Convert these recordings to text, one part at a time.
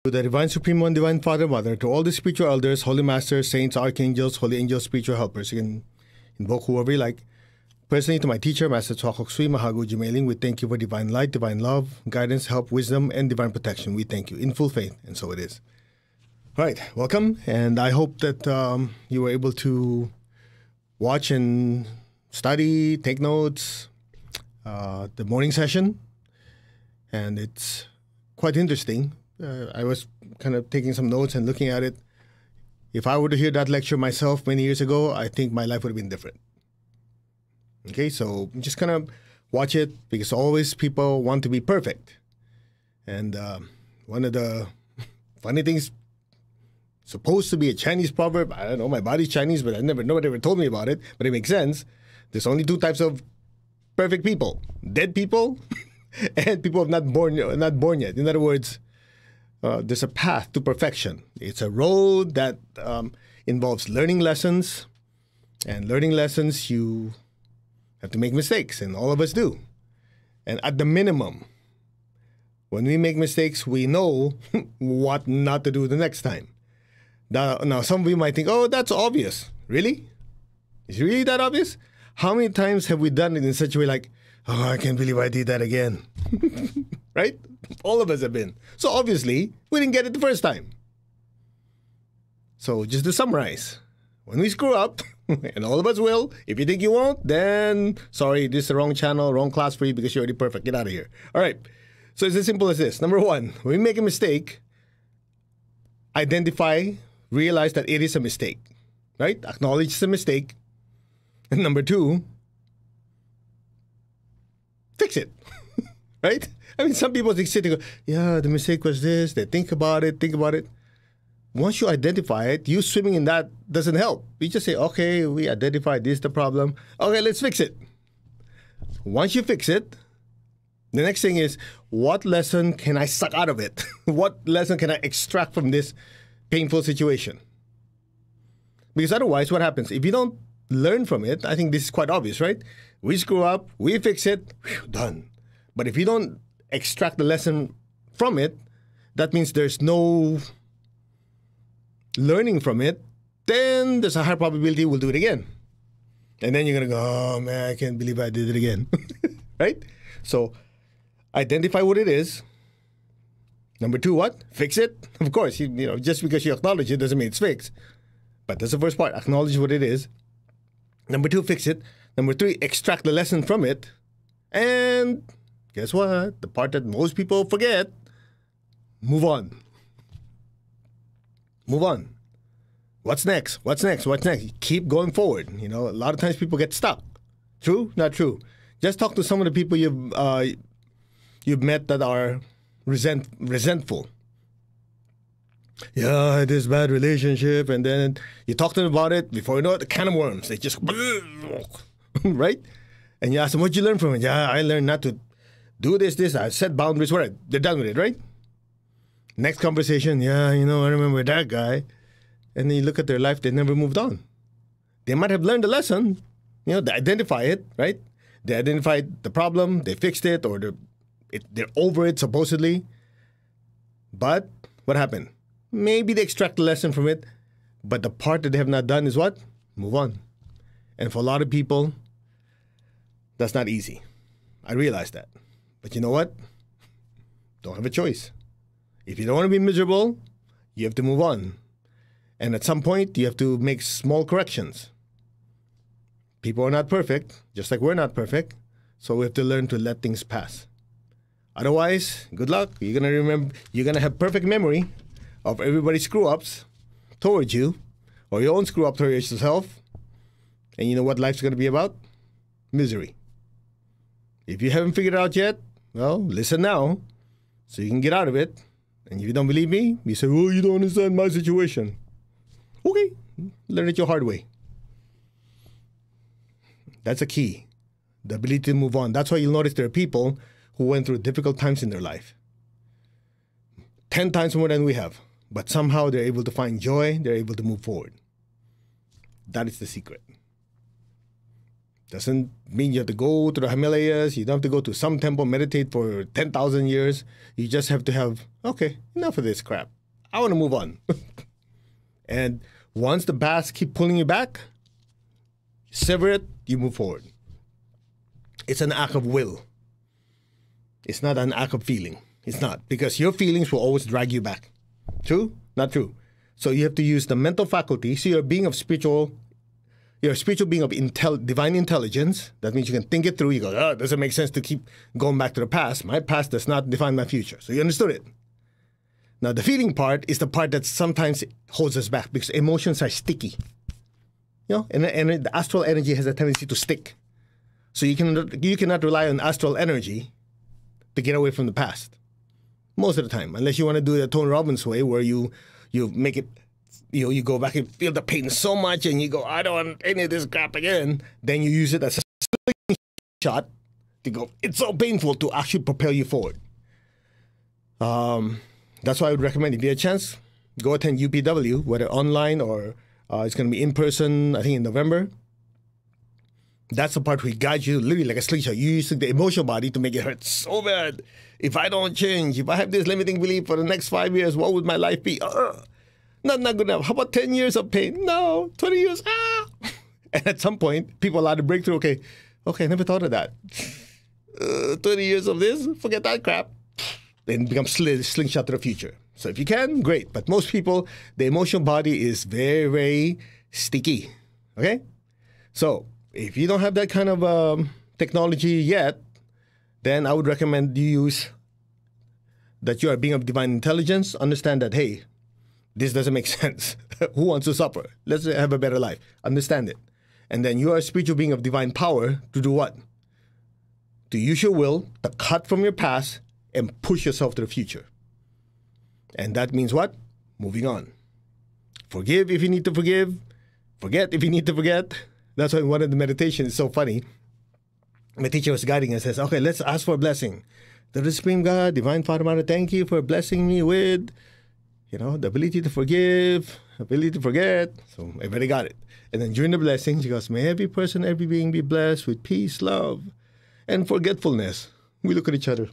To the Divine Supreme One, Divine Father, Mother, to all the spiritual elders, holy masters, saints, archangels, holy angels, spiritual helpers. You can invoke whoever you like. Personally, to my teacher, Master Tsokok Sui Mahago Jumailing, we thank you for divine light, divine love, guidance, help, wisdom, and divine protection. We thank you in full faith, and so it is. All right, welcome, and I hope that you were able to watch and study, take notes, the morning session, and it's quite interesting. I was kind of taking some notes and looking at it. If I were to hear that lecture myself many years ago, I think my life would have been different. Okay, so just kind of watch it, because always people want to be perfect. And one of the funny things, supposed to be a Chinese proverb, I don't know, my body's Chinese, but nobody ever told me about it, but it makes sense. There's only two types of perfect people: dead people and people who have not born yet. In other words, there's a path to perfection. It's a road that involves learning lessons, and learning lessons, you have to make mistakes, and all of us do. And at the minimum, when we make mistakes, we know what not to do the next time. Now, some of you might think, oh, that's obvious. Really? Is it really that obvious? How many times have we done it in such a way like, oh, I can't believe I did that again? Right? All of us have been. So obviously, we didn't get it the first time. So just to summarize, when we screw up, and all of us will, if you think you won't, then sorry, this is the wrong channel, wrong class for you, because you're already perfect. Get out of here. All right. So it's as simple as this. Number one, when we make a mistake, identify, realize that it is a mistake. Right? Acknowledge it's a mistake. And number two, fix it. Right? I mean, some people sit and go, yeah, the mistake was this. They think about it. Once you identify it, you swimming in that doesn't help. You just say, okay, we identified this, the problem. Okay, let's fix it. Once you fix it, the next thing is, what lesson can I suck out of it? What lesson can I extract from this painful situation? Because otherwise, what happens? If you don't learn from it, I think this is quite obvious, right? We screw up, we fix it, whew, done. But if you don't extract the lesson from it, that means there's no learning from it, then there's a high probability we'll do it again. And then you're going to go, oh man, I can't believe I did it again. Right? So identify what it is. Number two, what? Fix it. Of course, just because you acknowledge it doesn't mean it's fixed. But that's the first part. Acknowledge what it is. Number two, fix it. Number three, extract the lesson from it. And guess what? The part that most people forget, move on. Move on. What's next? What's next? What's next? Keep going forward. A lot of times people get stuck. True? Not true. Just talk to some of the people you've met that are resentful. Yeah, I had this bad relationship, and then you talk to them about it. Before you know it, the can of worms. They just right? And you ask them, what'd you learn from it? Yeah, I learned not to do this. I set boundaries. Right? They're done with it, right? Next conversation, yeah, I remember that guy. And then you look at their life, they never moved on. They might have learned a lesson, they identify it, right? They identified the problem, they fixed it, or they're over it, supposedly. But what happened? Maybe they extract the lesson from it, but the part that they have not done is what? Move on. And for a lot of people, that's not easy. I realize that. But you know what? Don't have a choice. If you don't want to be miserable, you have to move on. And at some point, you have to make small corrections. People are not perfect, just like we're not perfect. So we have to learn to let things pass. Otherwise, good luck. You're going to have perfect memory of everybody's screw-ups towards you, or your own screw-up towards yourself. And you know what life's going to be about? Misery. If you haven't figured it out yet, well, listen now, so you can get out of it. And if you don't believe me, you say, oh, you don't understand my situation. Okay, learn it your hard way. That's a key, the ability to move on. That's why you'll notice there are people who went through difficult times in their life. 10 times more than we have. But somehow they're able to find joy, they're able to move forward. That is the secret. Doesn't mean you have to go to the Himalayas. You don't have to go to some temple, meditate for 10,000 years. You just have to have, okay, enough of this crap. I want to move on. And once the past keep pulling you back, sever it, you move forward. It's an act of will. It's not an act of feeling. It's not, because your feelings will always drag you back. True? Not true. So you have to use the mental faculty. So you're a being of spiritual, you're a spiritual being of divine intelligence. That means you can think it through. You go, oh, it doesn't make sense to keep going back to the past. My past does not define my future. So you understood it. Now the feeling part is the part that sometimes holds us back because emotions are sticky. You know, and the astral energy has a tendency to stick. So you cannot rely on astral energy to get away from the past. Most of the time, unless you want to do the Tony Robbins way, where you make it, you go back and feel the pain so much, and you go, I don't want any of this crap again. Then you use it as a shot to go. It's so painful to actually propel you forward. That's why I would recommend, if you have a chance, go attend UPW, whether online or it's going to be in person. I think in November. That's the part where he guides you literally like a slingshot. You use the emotional body to make it hurt so bad. If I don't change, if I have this limiting belief for the next 5 years, what would my life be? Not good enough. How about 10 years of pain? No. 20 years? And at some point, people allow to break through. Okay, I never thought of that. 20 years of this? Forget that crap. Then become slingshot to the future. So if you can, great. But most people, the emotional body is very, very sticky. Okay? So if you don't have that kind of technology yet, then I would recommend you use that you are a being of divine intelligence. Understand that, hey, this doesn't make sense. Who wants to suffer? Let's have a better life. Understand it. And then you are a spiritual being of divine power to do what? To use your will, to cut from your past and push yourself to the future. And that means what? Moving on. Forgive if you need to forgive. Forget if you need to forget. That's why one of the meditations is so funny. My teacher was guiding us, says, okay, let's ask for a blessing. The Supreme God, Divine Father, Mother, thank you for blessing me with, the ability to forgive, ability to forget. So everybody got it. And then during the blessing, she goes, may every person, every being be blessed with peace, love, and forgetfulness. We look at each other.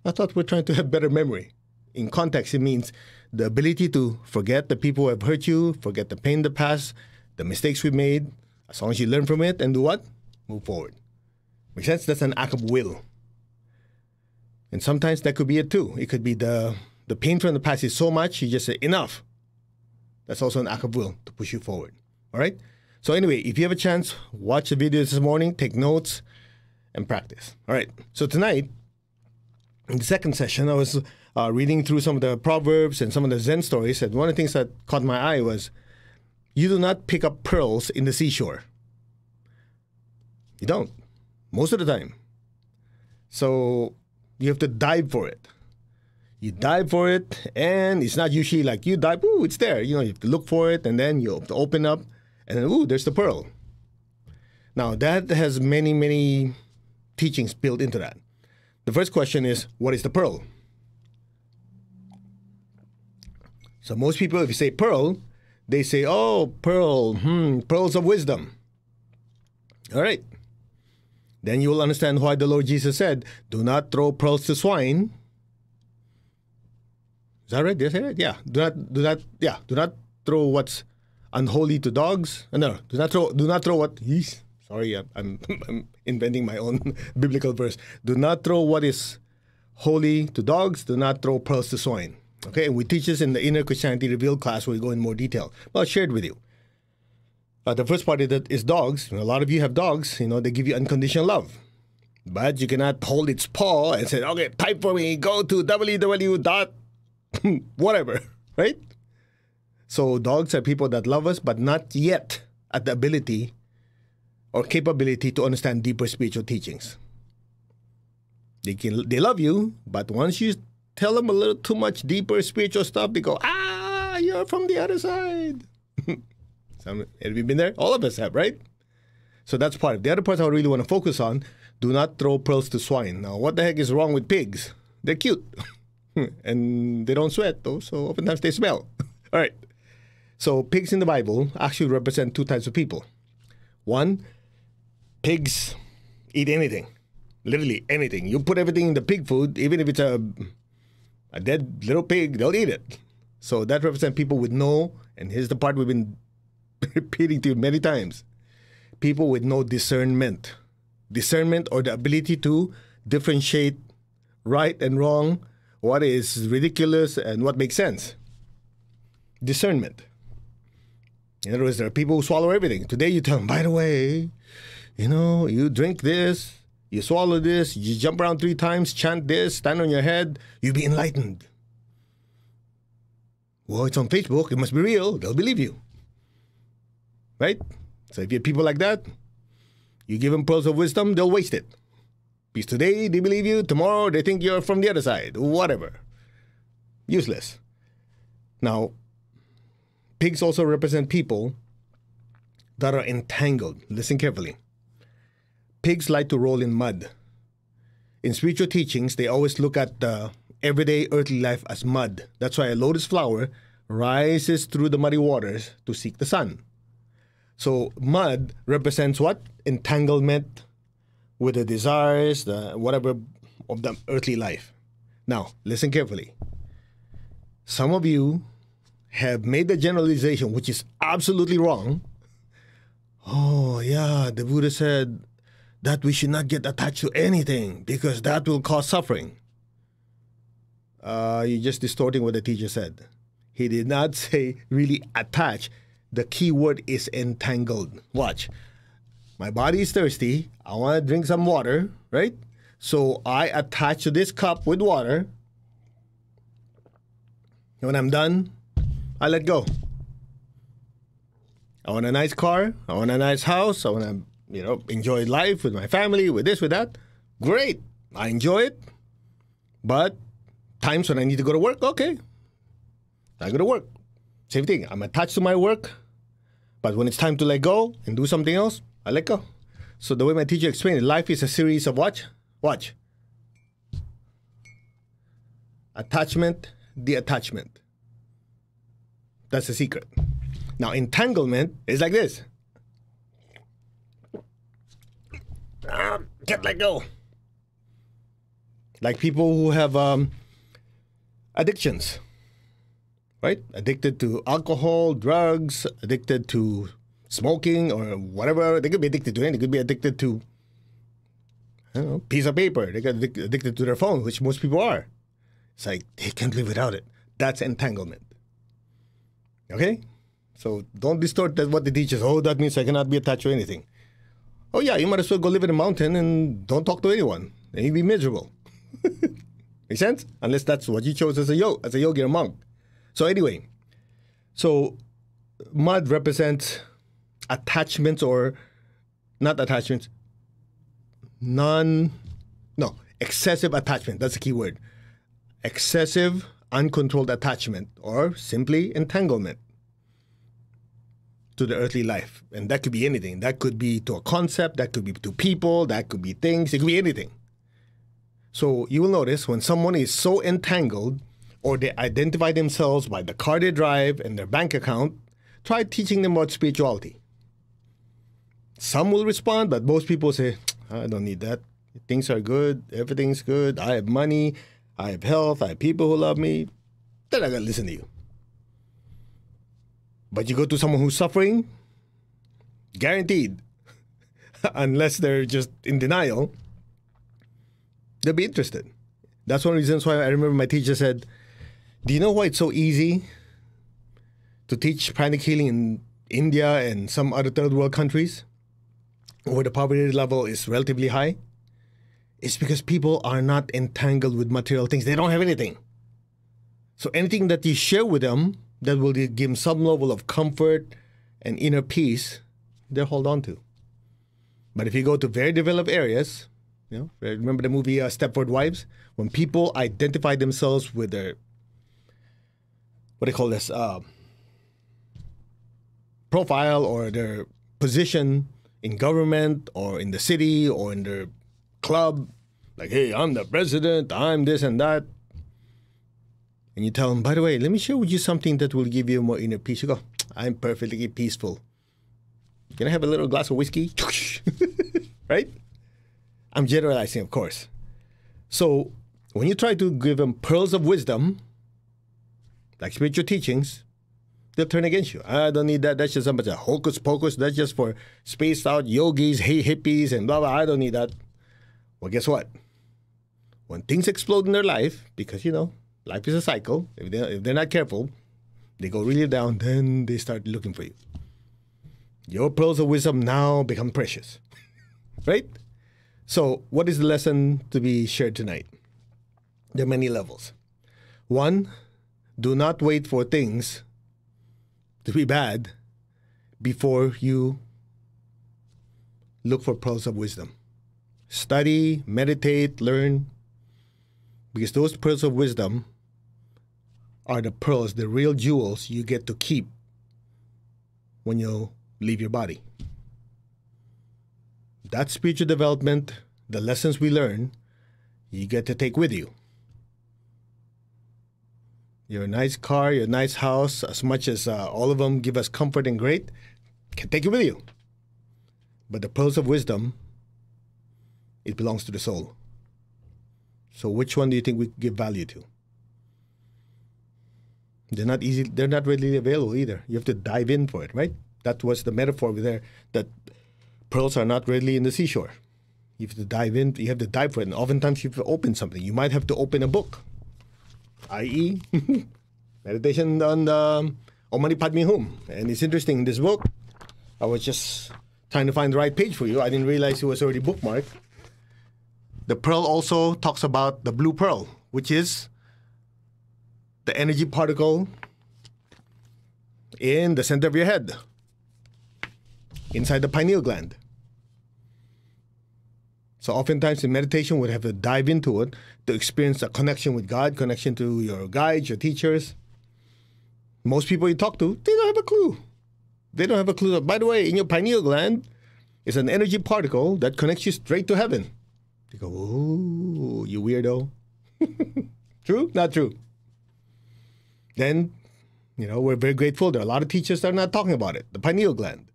I thought we're trying to have better memory. In context, it means the ability to forget the people who have hurt you, forget the pain in the past, the mistakes we made, as long as you learn from it and do what? Move forward. Makes sense? That's an act of will. And sometimes that could be it too. It could be the pain from the past is so much, you just say, enough. That's also an act of will to push you forward. All right? So anyway, if you have a chance, watch the videos this morning, take notes, and practice. All right. So tonight, in the second session, I was reading through some of the Proverbs and some of the Zen stories. And one of the things that caught my eye was, you do not pick up pearls in the seashore. You don't. Most of the time. So you have to dive for it. You dive for it, and it's not usually like you dive, ooh, it's there. You have to look for it, and then you have to open up, and then, ooh, there's the pearl. Now, that has many, many teachings built into that. The first question is, what is the pearl? So most people, if you say pearl, they say, oh, pearl, pearls of wisdom. All right. Then you will understand why the Lord Jesus said, do not throw pearls to swine. Is that right? Did I say that? Yeah. Do not throw what's unholy to dogs. No, do not throw what, sorry, I'm inventing my own biblical verse. Do not throw what is holy to dogs. Do not throw pearls to swine. Okay, and we teach this in the Inner Christianity Revealed class where we go in more detail. But I'll share it with you. The first part of that is dogs. A lot of you have dogs. They give you unconditional love. But you cannot hold its paw and say, okay, type for me, go to www. whatever, right? So dogs are people that love us, but not yet at the ability or capability to understand deeper spiritual teachings. They love you, but once you tell them a little too much deeper spiritual stuff, they go, you're from the other side. Have you been there? All of us have, right? So that's part of it. The other part I really want to focus on, do not throw pearls to swine. Now, what the heck is wrong with pigs? They're cute. And they don't sweat, though, so oftentimes they smell. All right. So pigs in the Bible actually represent two types of people. One, Pigs eat anything, literally anything. You put everything in the pig food, even if it's a dead little pig, they'll eat it. So that represents people with no, and here's the part we've been repeating to you many times, people with no discernment. Discernment, or the ability to differentiate right and wrong, what is ridiculous and what makes sense. Discernment. In other words, there are people who swallow everything. Today you tell them, by the way, you drink this, you swallow this, you jump around 3 times, chant this, stand on your head, you'll be enlightened. Well, it's on Facebook, it must be real, they'll believe you. Right? So if you have people like that, you give them pearls of wisdom, they'll waste it. Because today they believe you, tomorrow they think you're from the other side, whatever. Useless. Now, pigs also represent people that are entangled. Listen carefully. Pigs like to roll in mud. In spiritual teachings, they always look at the everyday earthly life as mud. That's why a lotus flower rises through the muddy waters to seek the sun. So mud represents what? Entanglement with the desires, the whatever of the earthly life. Now, listen carefully. Some of you have made the generalization, which is absolutely wrong. Oh, yeah, the Buddha said that we should not get attached to anything because that will cause suffering. You're just distorting what the teacher said. He did not say really attach. The key word is entangled. Watch. My body is thirsty. I want to drink some water, right? So I attach to this cup with water. And when I'm done, I let go. I want a nice car. I want a nice house. I want to, enjoy life with my family, with this, with that. Great. I enjoy it. But times when I need to go to work, okay. I go to work. Same thing. I'm attached to my work. But when it's time to let go and do something else, I let go. So the way my teacher explained it, life is a series of watch. Attachment, detachment. That's the secret. Now, entanglement is like this. Can't let go. Like people who have addictions, right? Addicted to alcohol, drugs, addicted to smoking or whatever. They could be addicted to anything. They could be addicted to, piece of paper. They get addicted to their phone, which most people are. It's like they can't live without it. That's entanglement. Okay? So don't distort what the teacher says. Oh, that means I cannot be attached to anything. Oh yeah, you might as well go live in a mountain and don't talk to anyone. Then you'd be miserable. Make sense? Unless that's what you chose as a yogi or monk. So anyway, mud represents attachments or not attachments. Excessive attachment. That's the key word. Excessive, uncontrolled attachment, or simply entanglement to the earthly life. And that could be anything. That could be to a concept, that could be to people, that could be things, it could be anything. So you will notice when someone is so entangled, or they identify themselves by the car they drive and their bank account, try teaching them about spirituality. Some will respond, but most people say, I don't need that. Things are good, everything's good, I have money, I have health, I have people who love me. They're not going to listen to you. But you go to someone who's suffering, guaranteed, unless they're just in denial, they'll be interested. That's one of the reasons why I remember my teacher said, do you know why it's so easy to teach pranic healing in India and some other third world countries where the poverty level is relatively high? It's because people are not entangled with material things. They don't have anything. So anything that you share with them that will give them some level of comfort and inner peace, they'll hold on to. But if you go to very developed areas, remember the movie Stepford Wives? When people identify themselves with their, profile or their position in government or in the city or in their club, like, hey, I'm the president, I'm this and that. And you tell them, by the way, let me share with you something that will give you more inner peace. You go, I'm perfectly peaceful. Can I have a little glass of whiskey? right? I'm generalizing, of course. So when you try to give them pearls of wisdom, like spiritual teachings, they'll turn against you. I don't need that. That's just some hocus pocus. That's just for spaced out yogis, hippies, and blah, blah. I don't need that. Well, guess what? When things explode in their life, because, life is a cycle. If they're not careful, they go really down, then they start looking for you. Your pearls of wisdom now become precious, right? So what is the lesson to be shared tonight? There are many levels. One, do not wait for things to be bad before you look for pearls of wisdom. Study, meditate, learn, because those pearls of wisdom are the pearls, the real jewels you get to keep when you leave your body. That spiritual development, the lessons we learn, you get to take with you. Your nice car, your nice house, as much as all of them give us comfort and great, can take it with you. But the pearls of wisdom, it belongs to the soul. So which one do you think we give value to? They're not easy. They're not readily available either. You have to dive in for it, right? That was the metaphor there, that pearls are not readily in the seashore. You have to dive in. You have to dive for it. And oftentimes you have to open something. You might have to open a book, i.e. meditation on Om Mani Padme Hum. And it's interesting, in this book, I was just trying to find the right page for you. I didn't realize it was already bookmarked. The pearl also talks about the blue pearl, which is the energy particle in the center of your head, inside the pineal gland. So oftentimes in meditation, we'd have to dive into it to experience a connection with God, connection to your guides, your teachers. Most people you talk to, they don't have a clue. They don't have a clue. By the way, in your pineal gland is an energy particle that connects you straight to heaven. You go, oh, you weirdo. True? Not true. Then, we're very grateful. There are a lot of teachers that are not talking about it. The pineal gland.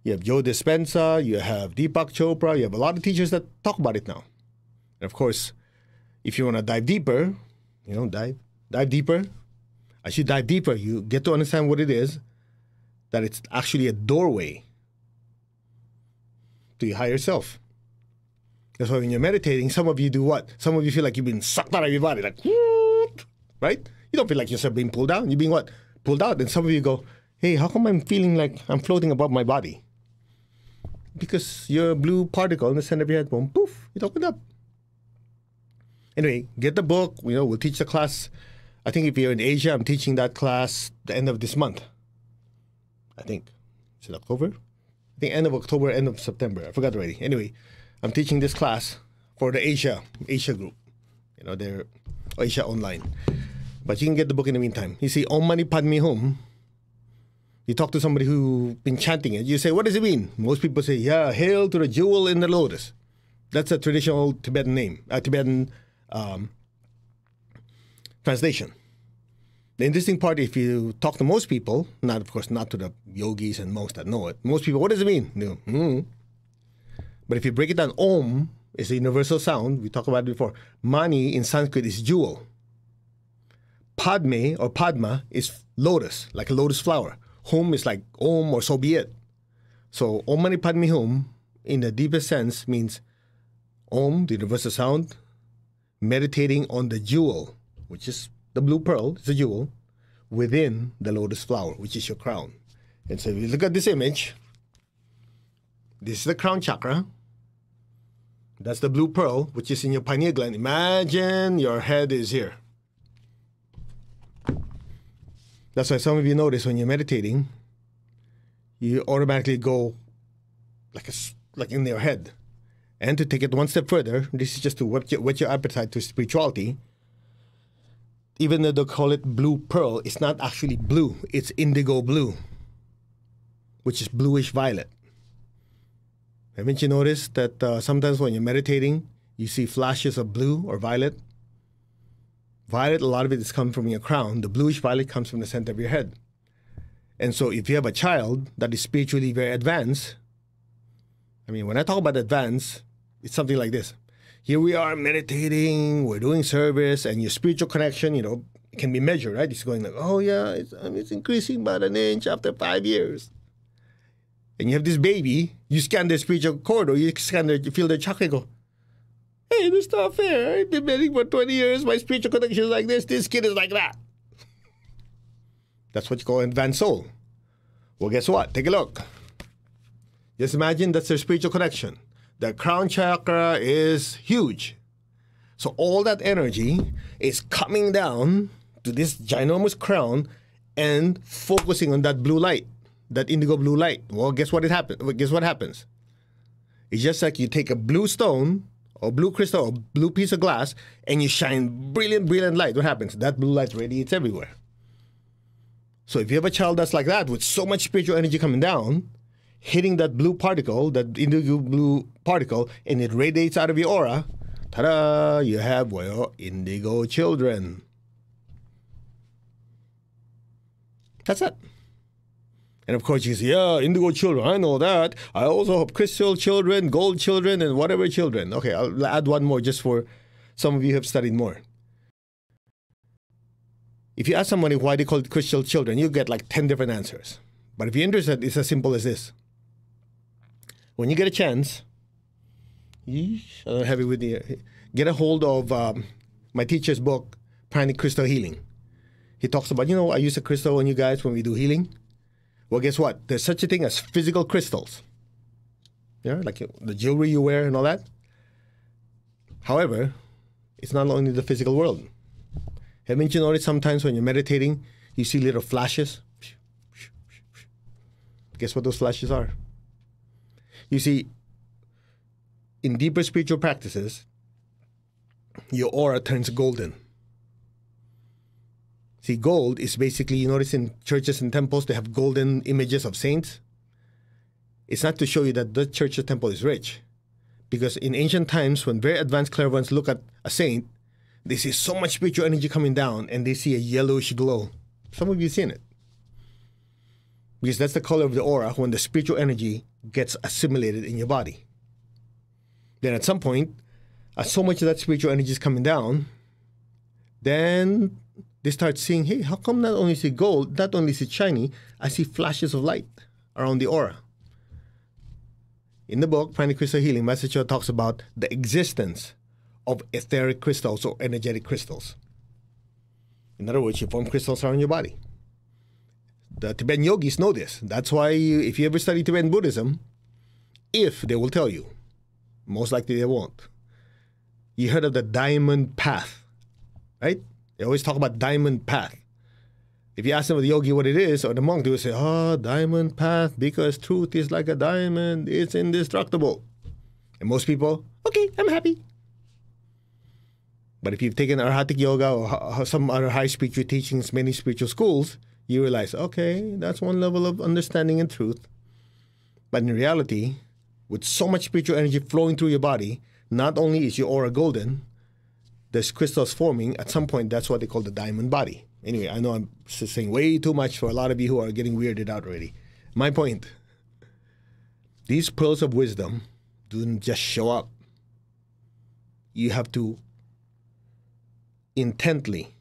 You have Joe Dispenza, you have Deepak Chopra, you have a lot of teachers that talk about it now. And of course, if you want to dive deeper, dive deeper. As you dive deeper, you get to understand what it is, that it's actually a doorway to your higher self. That's why when you're meditating, some of you do what? Some of you feel like you've been sucked out of your body, like, right? You don't feel like yourself being pulled down. You're being what? Pulled out. And some of you go, hey, how come I'm feeling like I'm floating above my body? Because your blue particle in the center of your head, boom, poof, it opened up. Anyway, get the book. We'll teach the class. I think if you're in Asia, I'm teaching that class the end of this month. I think. Is it October? I think end of October, end of September. I forgot already. Anyway, I'm teaching this class for the Asia group. They're Asia Online. But you can get the book in the meantime. You see, Om Mani Padme Hum. You talk to somebody who's been chanting it. You say, what does it mean? Most people say, yeah, hail to the jewel in the lotus. That's a traditional Tibetan name, Tibetan translation. The interesting part, if you talk to most people, not to the yogis and monks that know it, most people, what does it mean? But if you break it down, Om is a universal sound. We talked about it before. Mani in Sanskrit is jewel. Padme or Padma is lotus, like a lotus flower. Hum is like Om or so be it. So Om Mani Padme Hum, in the deepest sense, means Om, the universal sound, meditating on the jewel, which is the blue pearl, it's a jewel, within the lotus flower, which is your crown. And so if you look at this image, this is the crown chakra. That's the blue pearl, which is in your pineal gland. Imagine your head is here. That's why some of you notice when you're meditating, you automatically go like in your head. And to take it one step further, this is just to whet your appetite to spirituality. Even though they call it blue pearl, it's not actually blue. It's indigo blue, which is bluish violet. Haven't you noticed that sometimes when you're meditating, you see flashes of blue or violet? Violet, a lot of it is coming from your crown. The bluish violet comes from the center of your head. And so if you have a child that is spiritually very advanced, I mean, when I talk about advance, it's something like this. Here we are meditating, we're doing service, and your spiritual connection, it can be measured, right? It's going like, oh yeah, it's increasing about an inch after 5 years. And you have this baby, you scan their spiritual corridor, you feel their chakra, go, hey, this is not fair. I've been meditating for 20 years, my spiritual connection is like this kid is like that. That's what you call an advanced soul. Well, guess what? Take a look. Just imagine that's their spiritual connection. The crown chakra is huge. So all that energy is coming down to this ginormous crown and focusing on that blue light, that indigo blue light. Well, guess what happens? It's just like you take a blue stone or blue crystal or blue piece of glass and you shine brilliant light. What happens? That blue light radiates everywhere. So if you have a child that's like that with so much spiritual energy coming down, hitting that blue particle, that indigo blue particle, and it radiates out of your aura, ta-da, you have, indigo children. That's it. And of course you say, yeah, indigo children, I know that. I also have crystal children, gold children, and whatever children. Okay, I'll add one more just for some of you who have studied more. If you ask somebody why they call it crystal children, you get like 10 different answers. But if you're interested, it's as simple as this. When you get a chance, I don't have it with you. Get a hold of my teacher's book, Pranic Crystal Healing. He talks about, I use a crystal on you guys when we do healing. Well, guess what? There's such a thing as physical crystals. Yeah, like the jewelry you wear and all that. However, it's not only the physical world. Haven't you noticed sometimes when you're meditating, you see little flashes? Guess what those flashes are? You see, in deeper spiritual practices, your aura turns golden. See, gold is basically, you notice in churches and temples, they have golden images of saints. It's not to show you that the church or temple is rich. Because in ancient times, when very advanced clairvoyants look at a saint, they see so much spiritual energy coming down and they see a yellowish glow. Some of you have seen it. Because that's the color of the aura when the spiritual energy gets assimilated in your body. Then at some point, as so much of that spiritual energy is coming down, then they start seeing, hey, how come not only see gold, not only see shiny, I see flashes of light around the aura. In the book, Pranic Crystal Healing, Master talks about the existence of etheric crystals or energetic crystals. In other words, you form crystals around your body. The Tibetan yogis know this. That's why if you ever study Tibetan Buddhism, they will tell you, most likely they won't. You heard of the diamond path, right? They always talk about diamond path. If you ask them the yogi what it is, or the monk, they will say, diamond path, because truth is like a diamond, it's indestructible. And most people, okay, I'm happy. But if you've taken Arhatic Yoga or some other high spiritual teachings, many spiritual schools, you realize, okay, that's one level of understanding and truth. But in reality, with so much spiritual energy flowing through your body, not only is your aura golden, there's crystals forming. At some point, that's what they call the diamond body. Anyway, I know I'm saying way too much for a lot of you who are getting weirded out already. My point, these pearls of wisdom don't just show up. You have to intentionally,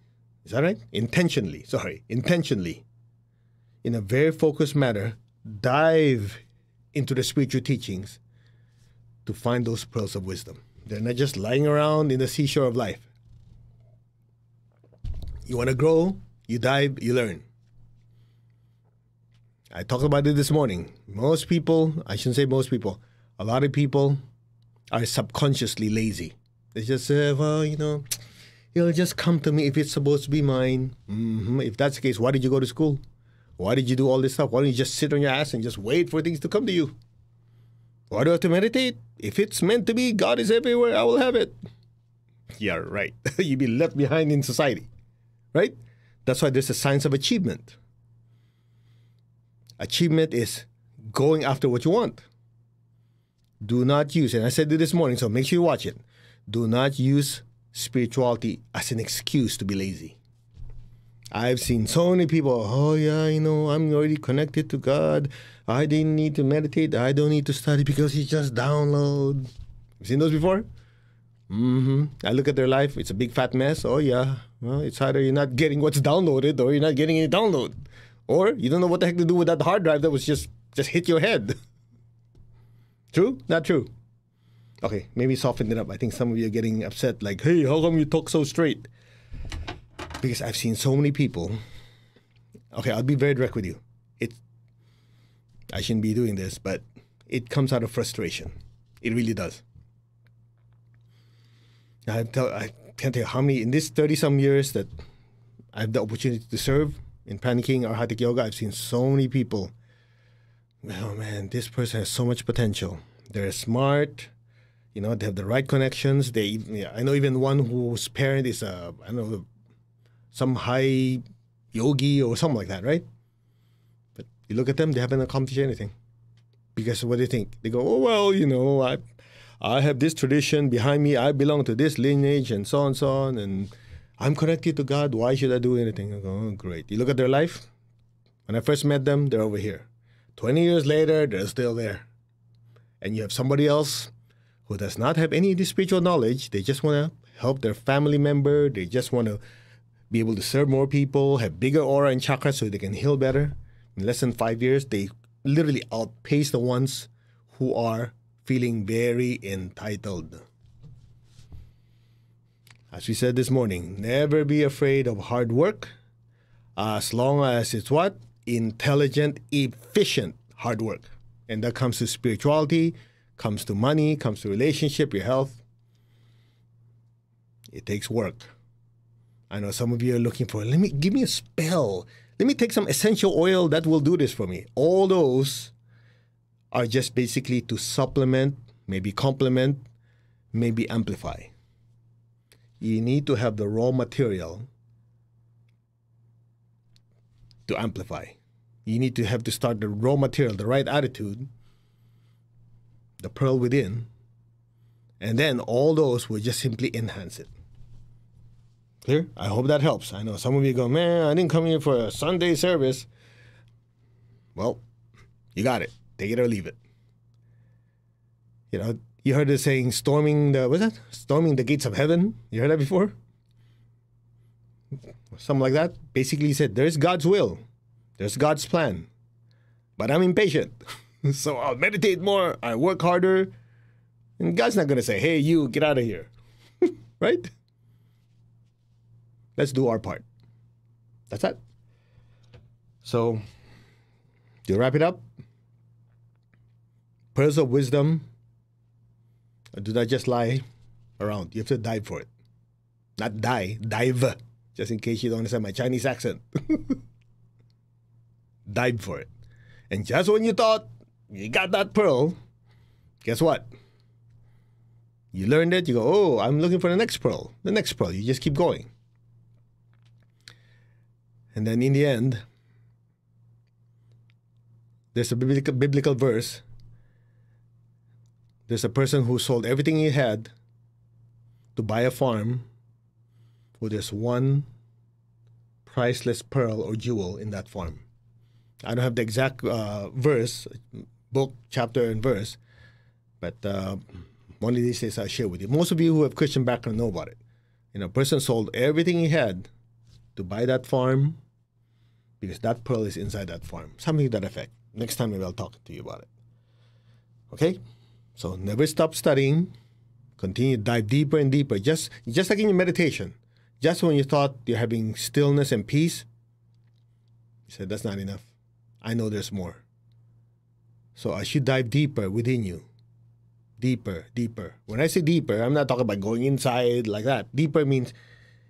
in a very focused manner, dive into the spiritual teachings to find those pearls of wisdom. They're not just lying around in the seashore of life. You want to grow, you dive, you learn. I talked about it this morning. Most people, I shouldn't say most people, a lot of people are subconsciously lazy. They just say, it'll just come to me if it's supposed to be mine. If that's the case, why did you go to school? Why did you do all this stuff? Why don't you just sit on your ass and just wait for things to come to you? Why do I have to meditate? If it's meant to be, God is everywhere, I will have it. Yeah, right. You'll be left behind in society, right? That's why there's a science of achievement. Achievement is going after what you want. Do not use, and I said it this morning, so make sure you watch it. Do not use spirituality as an excuse to be lazy. I've seen so many people, oh yeah, I'm already connected to God. I didn't need to meditate. I don't need to study because you just download. You seen those before? I look at their life. It's a big fat mess. Oh yeah. Well, it's either you're not getting what's downloaded or you're not getting any download. Or you don't know what the heck to do with that hard drive that was just hit your head. True? Not true? Okay, maybe soften it up. I think some of you are getting upset like, hey, how come you talk so straight? Because I've seen so many people. Okay, I'll be very direct with you. I shouldn't be doing this, but it comes out of frustration. It really does. I can't tell you how many, in this 30-some years that I have the opportunity to serve in Panicking or Hattic Yoga, I've seen so many people. Oh man, this person has so much potential. They're smart. They have the right connections. I know even one whose parent is some high yogi or something like that, right? But you look at them, they haven't accomplished anything. Because what do you think? They go, oh, well, I have this tradition behind me. I belong to this lineage and so on, and I'm connected to God. Why should I do anything? I go, oh, great. You look at their life. When I first met them, they're over here. 20 years later, they're still there. And you have somebody else who does not have any of this spiritual knowledge. They just want to help their family member. They just want to be able to serve more people, have bigger aura and chakras so they can heal better. In less than 5 years, they literally outpace the ones who are feeling very entitled. As we said this morning, never be afraid of hard work as long as it's what? Intelligent, efficient hard work. And that comes to spirituality, comes to money, comes to relationship, your health. It takes work. I know some of you are looking for, give me a spell. Let me take some essential oil that will do this for me. All those are just basically to supplement, maybe complement, maybe amplify. You need to have the raw material to amplify. You need to have to start the raw material, the right attitude, the pearl within, and then all those will just simply enhance it. Clear? I hope that helps. I know some of you go, man, I didn't come here for a Sunday service. Well, you got it. Take it or leave it. You heard the saying, storming the gates of heaven? You heard that before? Something like that. Basically he said, there's God's will. There's God's plan. But I'm impatient. So I'll meditate more. I work harder. And God's not going to say, hey, you, get out of here. Right? Let's do our part. That's it. So, to wrap it up, pearls of wisdom do not just lie around. You have to dive for it. Not die, dive. Just in case you don't understand my Chinese accent. Dive for it. And just when you thought you got that pearl, guess what? You learned it, you go, oh, I'm looking for the next pearl. The next pearl. You just keep going. And then in the end, there's a biblical verse. There's a person who sold everything he had to buy a farm where there's one priceless pearl or jewel in that farm. I don't have the exact verse, book, chapter, and verse, but one of these days I'll share with you. Most of you who have Christian background know about it. A person sold everything he had to buy that farm because that pearl is inside that farm. Something to that effect. Next time maybe I'll talk to you about it. Okay? So never stop studying. Continue to dive deeper and deeper. Just like in your meditation. Just when you thought you're having stillness and peace, you said, that's not enough. I know there's more. So I should dive deeper within you. Deeper, deeper. When I say deeper, I'm not talking about going inside like that. Deeper means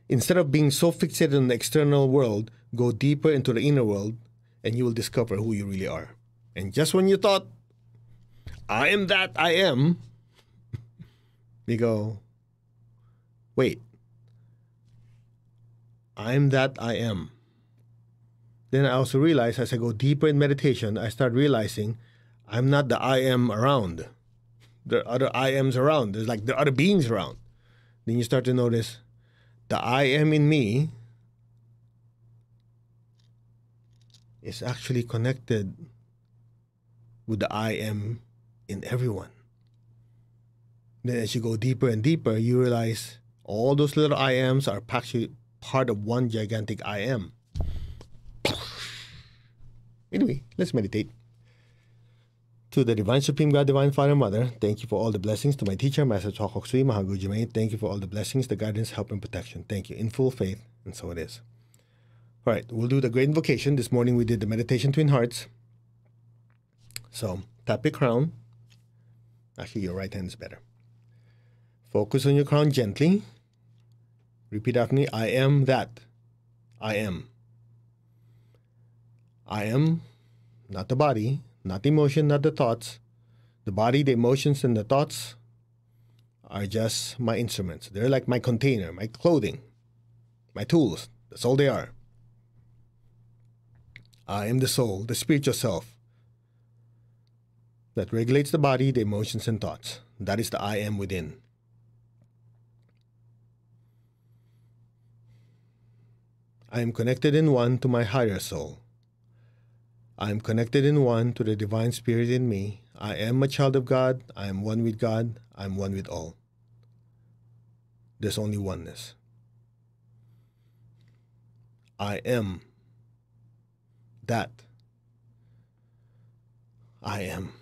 instead of being so fixated on the external world, go deeper into the inner world and you will discover who you really are. And just when you thought, I am that I am, you go, wait, I'm that I am. Then I also realize as I go deeper in meditation, I start realizing I'm not the I am around. There are other I ams around. There are other beings around. Then you start to notice the I am in me is actually connected with the I am in everyone. Then as you go deeper and deeper, you realize all those little I ams are actually part of one gigantic I am. Anyway, let's meditate. To the Divine Supreme God, Divine Father, Mother, thank you for all the blessings. To my teacher, Master Chokok Sui Mahagu Jime, thank you for all the blessings, the guidance, help, and protection. Thank you in full faith, and so it is. All right, we'll do the great invocation. This morning we did the meditation twin hearts. So tap your crown. Actually, your right hand is better. Focus on your crown gently. Repeat after me. I am that. I am. I am not the body, not the emotion, not the thoughts. The body, the emotions, and the thoughts are just my instruments. They're like my container, my clothing, my tools. That's all they are. I am the soul, the spiritual self that regulates the body, the emotions, and thoughts. That is the I am within. I am connected in one to my higher soul. I am connected in one to the divine spirit in me. I am a child of God. I am one with God. I am one with all. There's only oneness. I am that. I am.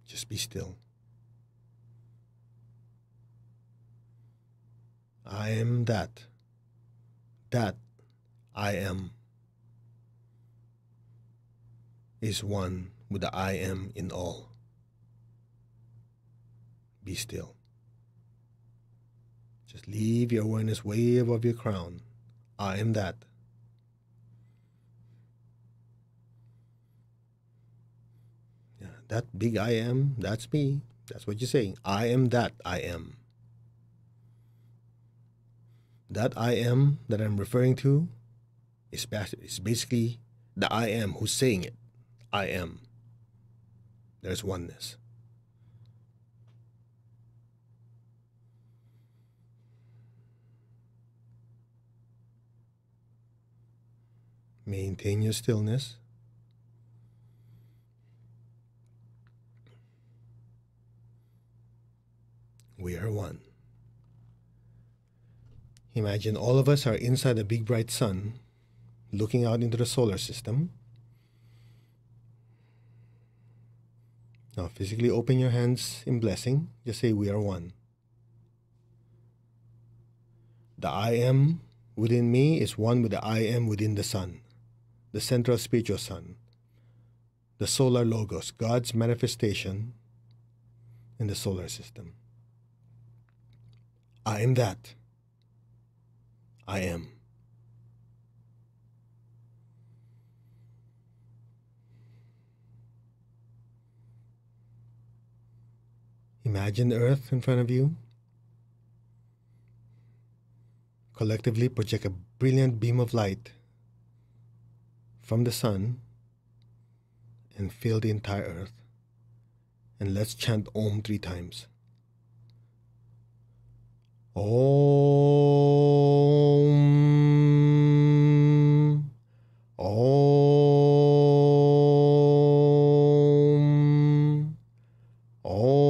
Just be still. I am that. That I am is one with the I am in all. Be still. Just leave your awareness way above your crown. I am that. Yeah, that big I am, that's me. That's what you're saying. I am that I am. That I am that I'm referring to is basically the I am who's saying it. I am. There's oneness. Maintain your stillness. We are one. Imagine all of us are inside a big bright sun, looking out into the solar system. Now physically open your hands in blessing. Just say, we are one. The I am within me is one with the I am within the sun, the central spiritual sun, the solar logos, God's manifestation in the solar system. I am that. I am. Imagine Earth in front of you. Collectively project a brilliant beam of light from the sun and fill the entire Earth. And let's chant Om 3 times. Om. Om. Om.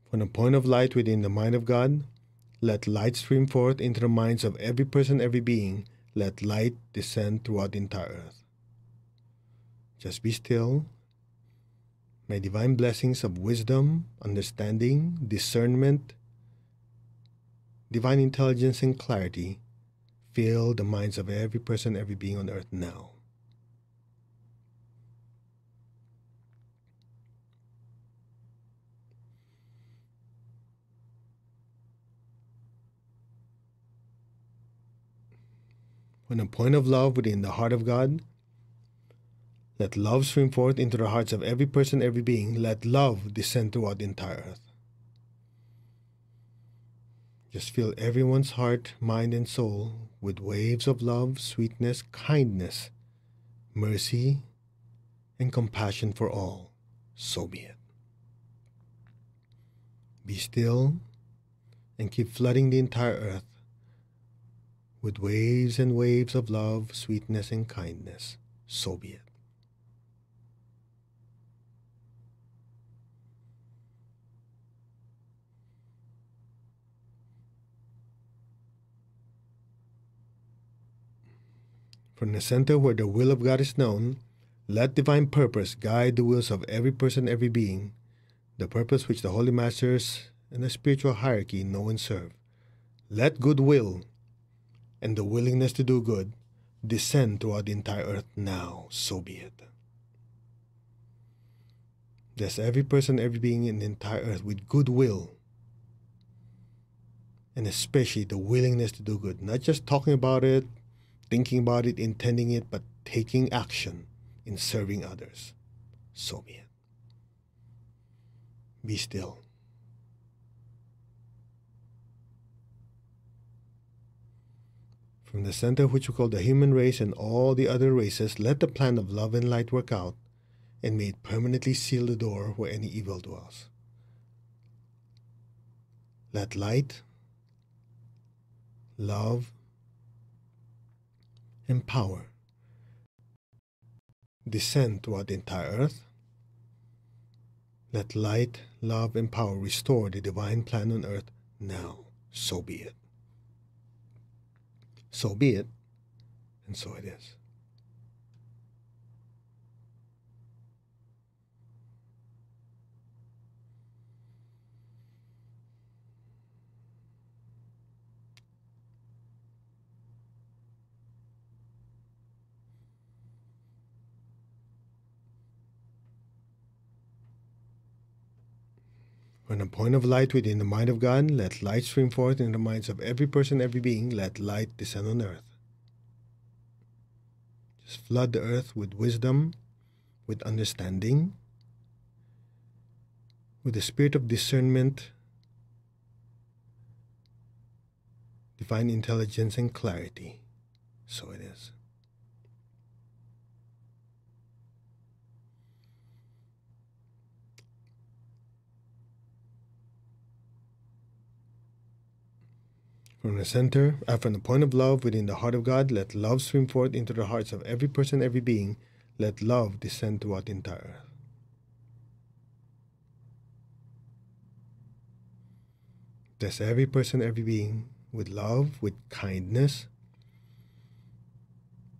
From a point of light within the mind of God, let light stream forth into the minds of every person, every being. Let light descend throughout the entire earth. Just be still. May divine blessings of wisdom, understanding, discernment, divine intelligence, and clarity fill the minds of every person, every being on earth now. From a point of love within the heart of God, let love stream forth into the hearts of every person, every being. Let love descend throughout the entire earth. Just fill everyone's heart, mind, and soul with waves of love, sweetness, kindness, mercy, and compassion for all. So be it. Be still and keep flooding the entire earth with waves and waves of love, sweetness, and kindness. So be it. From the center where the will of God is known, let divine purpose guide the wills of every person, every being, the purpose which the Holy Masters and the spiritual hierarchy know and serve. Let goodwill and the willingness to do good descend throughout the entire earth now. So be it. Bless every person, every being in the entire earth with goodwill, and especially the willingness to do good. Not just talking about it, thinking about it, intending it, but taking action in serving others. So be it. Be still. From the center which we call the human race and all the other races, let the plan of love and light work out, and may it permanently seal the door where any evil dwells. Let light, love, and power descend throughout the entire earth. Let light, love, and power restore the divine plan on earth now. So be it. So be it, and so it is. From a point of light within the mind of God, let light stream forth in the minds of every person, every being. Let light descend on earth. Just flood the earth with wisdom, with understanding, with the spirit of discernment, divine intelligence, and clarity. So it is. From the center, from the point of love within the heart of God, let love stream forth into the hearts of every person, every being. Let love descend throughout the entire earth. Bless every person, every being with love, with kindness,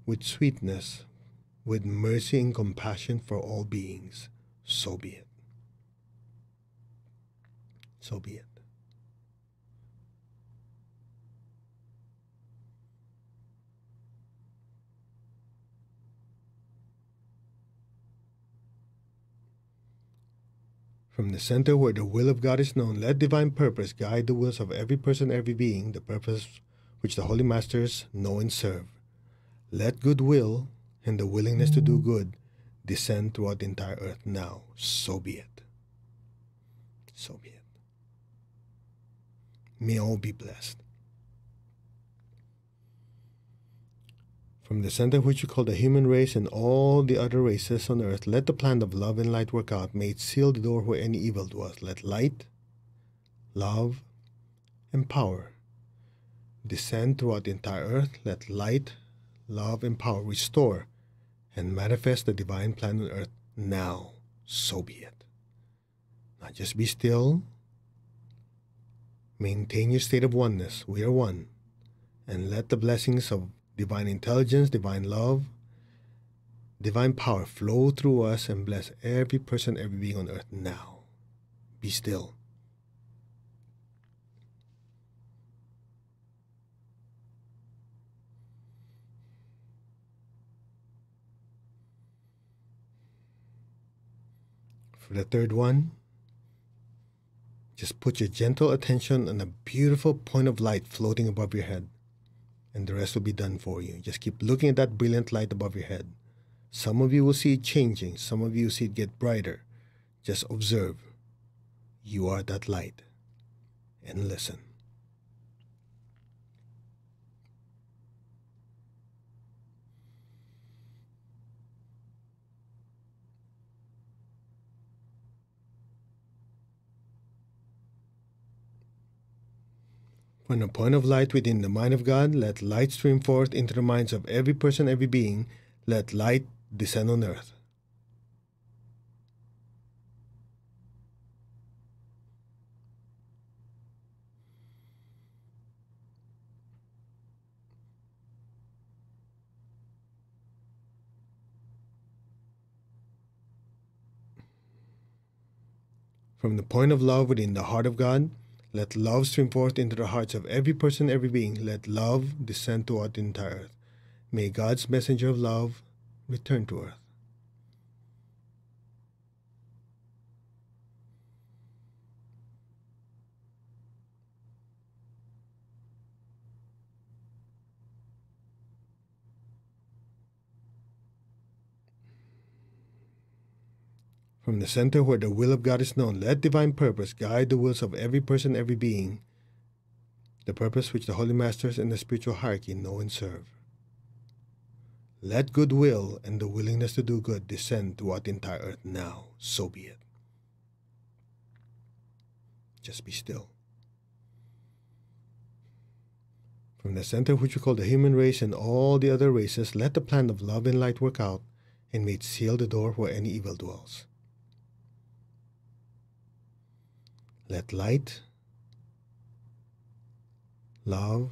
with sweetness, with mercy and compassion for all beings. So be it. So be it. From the center where the will of God is known, let divine purpose guide the wills of every person, every being, the purpose which the Holy Masters know and serve. Let goodwill and the willingness to do good descend throughout the entire earth now. So be it. So be it. May all be blessed. From the center which you call the human race and all the other races on earth, let the plan of love and light work out. May it seal the door where any evil dwells. Let light, love, and power descend throughout the entire earth. Let light, love, and power restore and manifest the divine plan on earth now. So be it. Now just be still. Maintain your state of oneness. We are one. And let the blessings of divine intelligence, divine love, divine power flow through us and bless every person, every being on earth now. Be still. For the third one, just put your gentle attention on a beautiful point of light floating above your head, and the rest will be done for you. Just keep looking at that brilliant light above your head. Some of you will see it changing. Some of you will see it get brighter. Just observe. You are that light. And listen. From the point of light within the mind of God, let light stream forth into the minds of every person, every being. Let light descend on earth. From the point of love within the heart of God, let love stream forth into the hearts of every person, every being. Let love descend throughout the entire earth. May God's messenger of love return to earth. From the center where the will of God is known, let divine purpose guide the wills of every person, every being, the purpose which the holy masters and the spiritual hierarchy know and serve. Let goodwill and the willingness to do good descend throughout the entire earth now. So be it. Just be still. From the center which we call the human race and all the other races, let the plan of love and light work out, and may it seal the door where any evil dwells. Let light, love,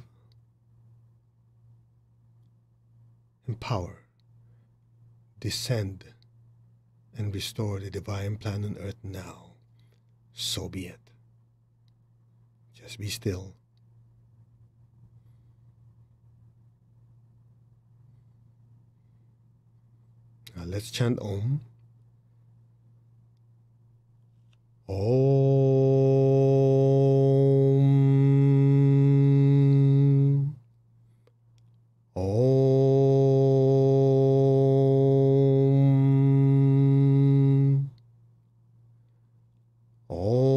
and power descend and restore the divine plan on earth now. So be it. Just be still. Now let's chant Om. Om. Om. Om.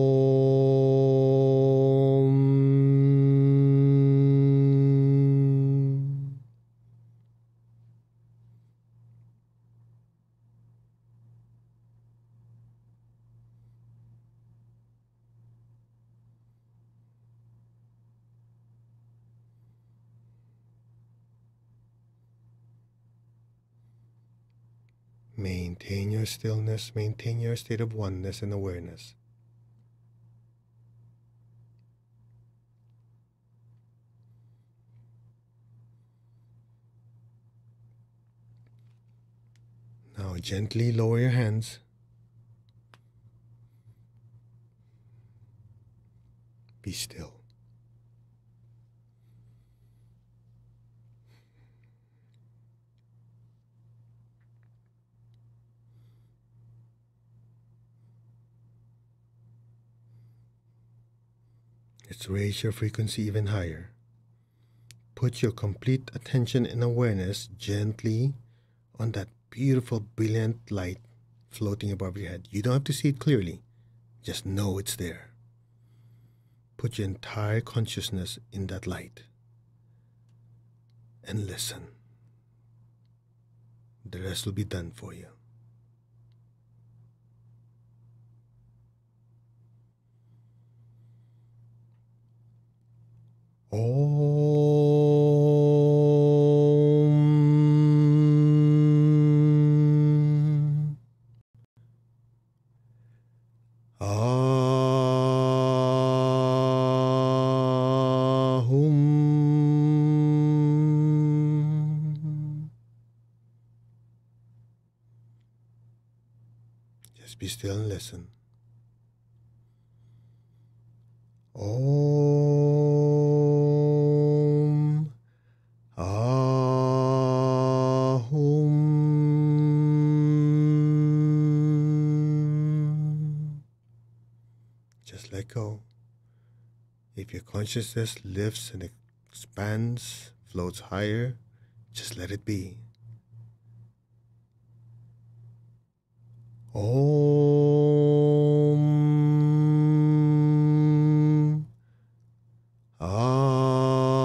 Maintain your stillness, maintain your state of oneness and awareness. Now gently lower your hands. Be still. Let's raise your frequency even higher. Put your complete attention and awareness gently on that beautiful, brilliant light floating above your head. You don't have to see it clearly. Just know it's there. Put your entire consciousness in that light and listen. The rest will be done for you. Om. Ahum. Just be still and listen. Om. Ahum. Just let go. If your consciousness lifts and expands, floats higher, just let it be. Om. Ahum.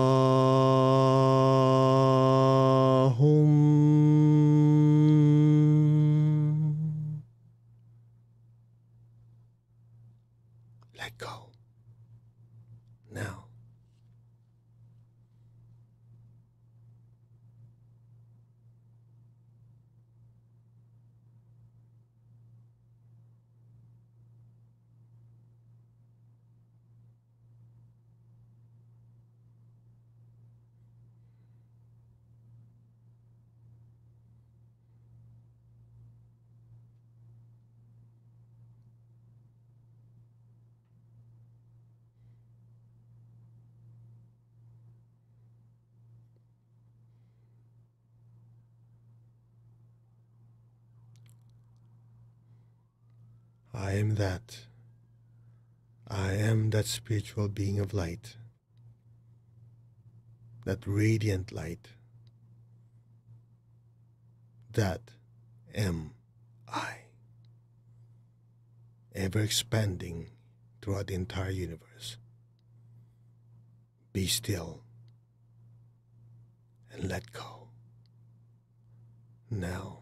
Let go. Now, I am that. I am that spiritual being of light, that radiant light. That am I, ever expanding throughout the entire universe. Be still and let go. Now.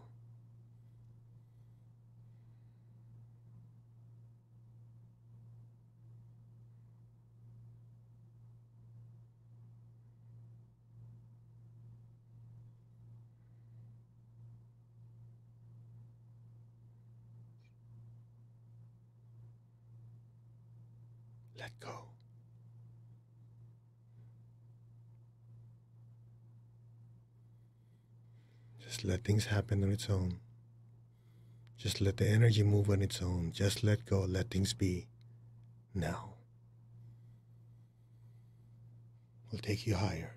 Let go. Just let things happen on its own. Just let the energy move on its own. Just let go. Let things be. Now. We'll take you higher.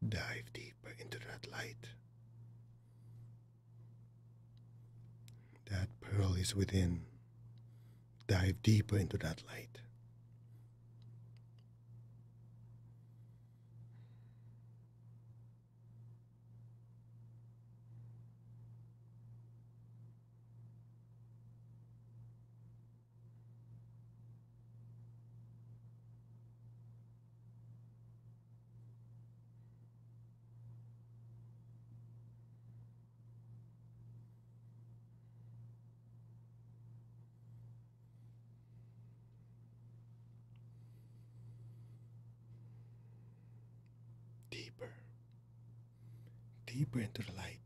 Dive deeper into that light. That pearl is within. Dive deeper into that light. Deeper. Deeper into the light.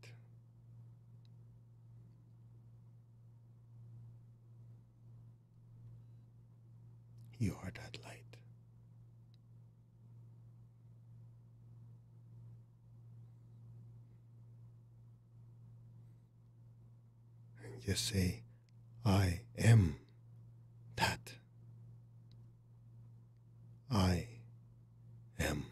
You are that light. And just say, I am that. I am.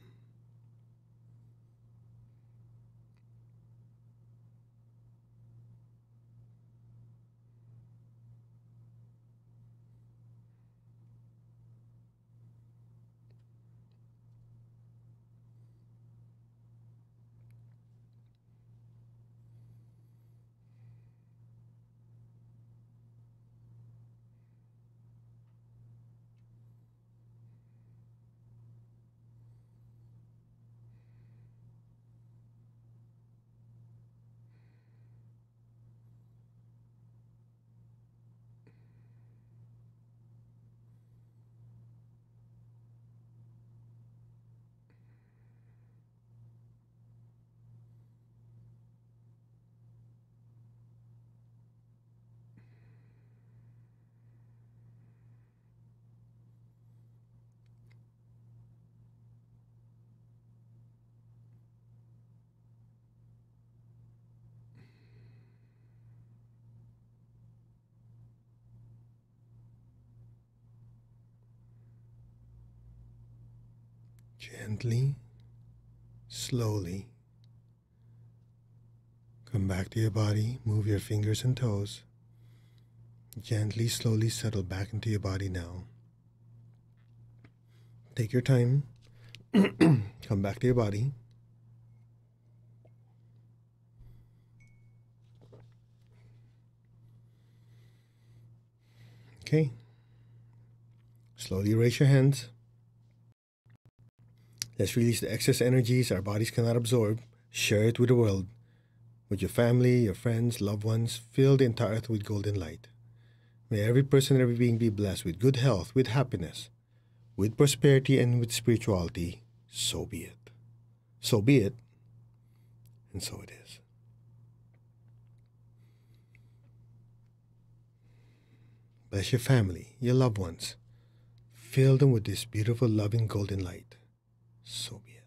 Gently, slowly, come back to your body. Move your fingers and toes. Gently, slowly settle back into your body now. Take your time. Come back to your body. Okay. Slowly raise your hands. Let's release the excess energies our bodies cannot absorb. Share it with the world, with your family, your friends, loved ones. Fill the entire earth with golden light. May every person and every being be blessed with good health, with happiness, with prosperity, and with spirituality. So be it. So be it, and so it is. Bless your family, your loved ones. Fill them with this beautiful, loving, golden light. So be it.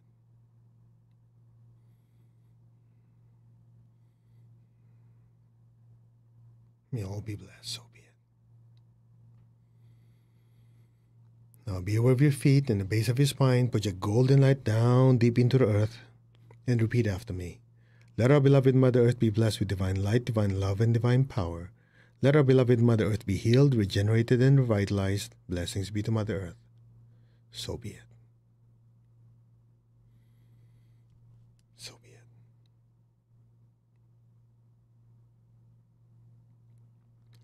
May all be blessed. So be it. Now be aware of your feet and the base of your spine. Put your golden light down deep into the earth and repeat after me. Let our beloved Mother Earth be blessed with divine light, divine love, and divine power. Let our beloved Mother Earth be healed, regenerated, and revitalized. Blessings be to Mother Earth. So be it. So be it.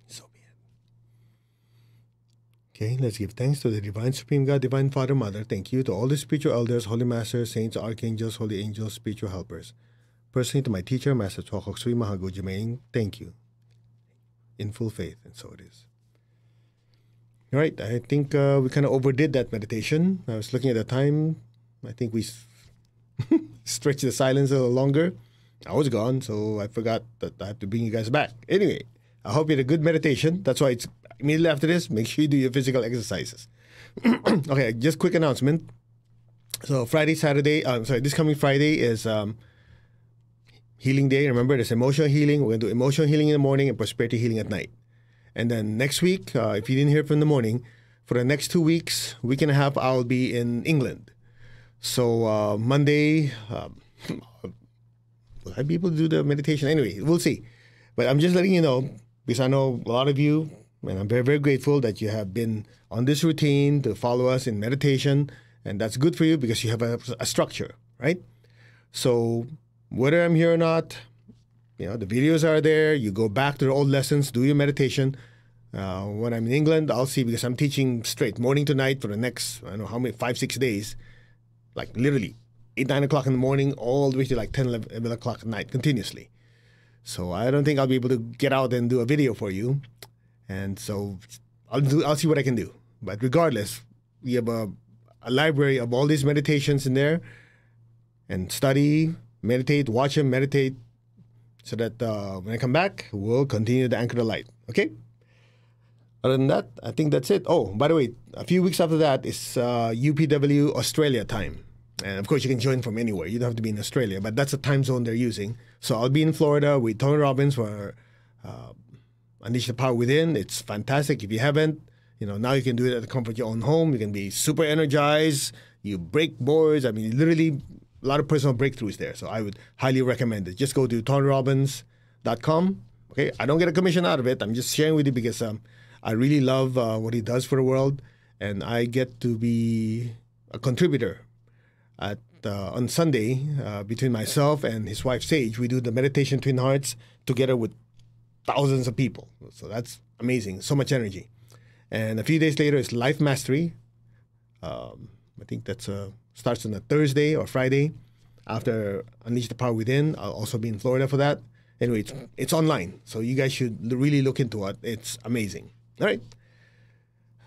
So be it. Okay, let's give thanks to the Divine Supreme God, Divine Father, Mother. Thank you to all the spiritual elders, holy masters, saints, archangels, holy angels, spiritual helpers. Personally to my teacher, Master Chokok Sui Mahago Jimaing, thank you. In full faith, and so it is. All right, I think we kind of overdid that meditation. I was looking at the time. I think we stretched the silence a little longer. I was gone, so I forgot that I have to bring you guys back. Anyway, I hope you had a good meditation. That's why it's immediately after this, make sure you do your physical exercises. Okay, just quick announcement. So this coming Friday is Healing Day. Remember, there's emotional healing. We're going to do emotional healing in the morning and prosperity healing at night. And then next week, if you didn't hear from the morning, for the next 2 weeks, week and a half, I'll be in England. So Monday, will I be able to do the meditation? Anyway, we'll see. But I'm just letting you know, because I know a lot of you, and I'm very, very grateful that you have been on this routine to follow us in meditation. And that's good for you because you have a structure, right? So whether I'm here or not, the videos are there. You go back to the old lessons, do your meditation. When I'm in England, I'll see, because I'm teaching straight morning to night for the next, I don't know how many, 5-6 days, like literally 8-9 o'clock in the morning, all the way to like 10-11 o'clock at night continuously. So I don't think I'll be able to get out and do a video for you. And so I'll see what I can do. But regardless, we have a library of all these meditations in there, and study, meditate, watch them, meditate, so that when I come back, we'll continue to anchor the light. Okay? Other than that, I think that's it. Oh, by the way, a few weeks after that is UPW Australia time. And of course, you can join from anywhere. You don't have to be in Australia, but that's the time zone they're using. So I'll be in Florida with Tony Robbins for Unleash the Power Within. It's fantastic. If you haven't, now you can do it at the comfort of your own home. You can be super energized. You break boards. I mean, literally a lot of personal breakthroughs there. So I would highly recommend it. Just go to tonyrobbins.com. Okay, I don't get a commission out of it. I'm just sharing with you because I really love what he does for the world, and I get to be a contributor. On Sunday, between myself and his wife Sage, we do the Meditation Twin Hearts together with thousands of people. So that's amazing. So much energy. And a few days later is Life Mastery. I think that's starts on a Thursday or Friday after Unleash the Power Within. I'll also be in Florida for that. Anyway, it's online, so you guys should really look into it. It's amazing. All right.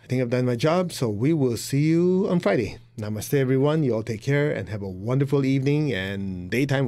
I think I've done my job, so we will see you on Friday. Namaste, everyone. You all take care and have a wonderful evening and daytime.